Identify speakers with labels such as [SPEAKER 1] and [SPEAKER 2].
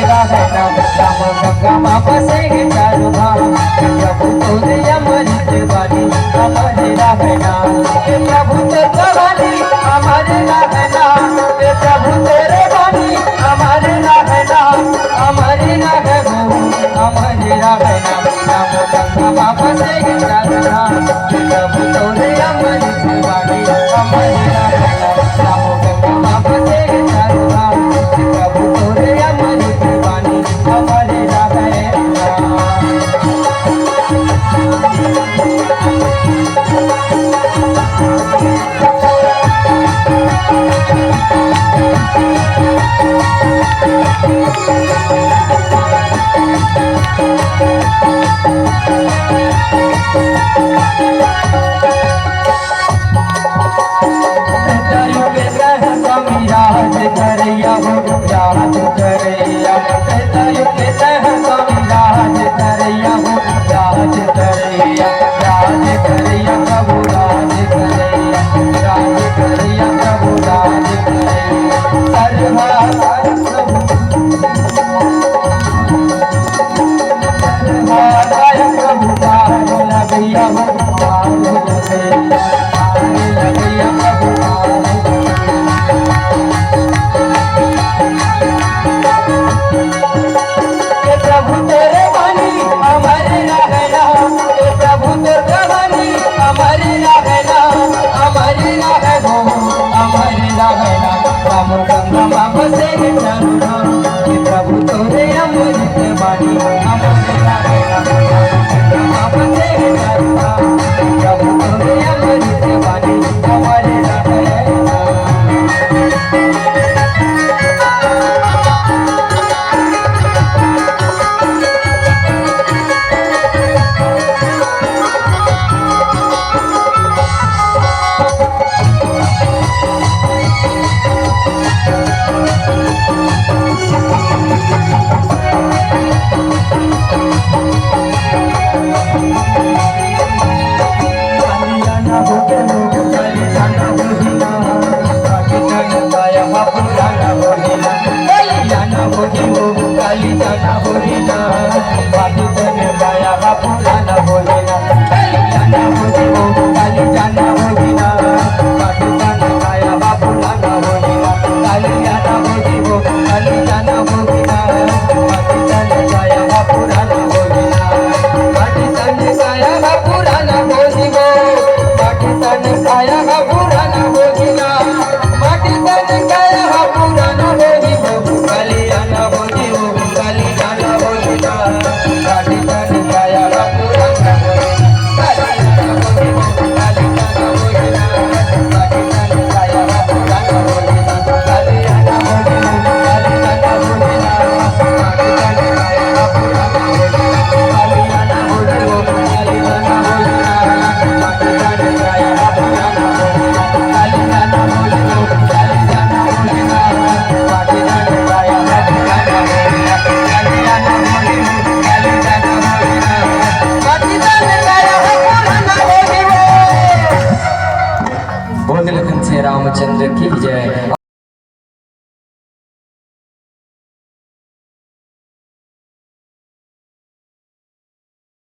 [SPEAKER 1] रहना राम गंगा माँ बसे चारों धाम प्रभु तोरे अमृत वाणी हमारे रहना प्रभु तेरे वाणी हमारे रहना प्रभु तेरे वाणी हमारे रहना हमारे रहना हमारे रहना राम गंगा माँ बसे चारों धाम प्रभु तोरे अमृत वाणी हमारे रहना राम गंगा माँ बसे चारों धाम प्रभु तोरे अमृत वाणी हमारे रहना। राज करैया हो राज करैया के तह स्वामी राज करैया हो राज करैया प्रभु राज करैया प्रभु राज करैया सर्वधार प्रभु दार लगैया हो दार लगैया प्रभु दार प्रभु तेरे वाणी हमारे रहना प्रभु तेरे वाणी हमारे रहना हमारे रहना हमारे रहना राम गंगा माँ बसे चारों धाम प्रभु तोरे अमृत वाणी हमारे रहना राम गंगा माँ बसे चारों धाम प्रभु तोरे अमृत वाणी हमारे रहना। काली जाना बोलिना बाबू तने गाया बाबू जाना बोलिना काली जाना बोलिना काली जाना बोलिना बाबू जाना गाया बाबू जाना बोलिना काली जाना बोलिना काली जाना बोलिना बाबू जाना गाया बाबू जाना बोलिना बाबू जाना गाया बाबू जाना बोलिना बाबू जाना गाया बाबू जाना बोलिना बाबू जाना गाया बाबू जाना बोलिना काली जाना बोलिना काली जाना बोलिना काली जाना गाया बाबू जाना बोलिना काली जाना बोलिना काली जाना बोलिना काली जाना गाया बाबू जाना बोलिना काली जाना बोलिना काली जाना बोलिना काली जाना गाया बाबू जाना बोलिना काली जाना बोलिना काली जाना बोलिना काली जाना गाया बाबू जाना बोलिना काली जाना बोलिना काली जाना बोलिना काली जाना गाया बाबू जाना बोलिना काली जाना बोलिना काली जाना बोलिना काली जाना गाया बाबू जाना बोलिना। बोल लखन से रामचंद्र की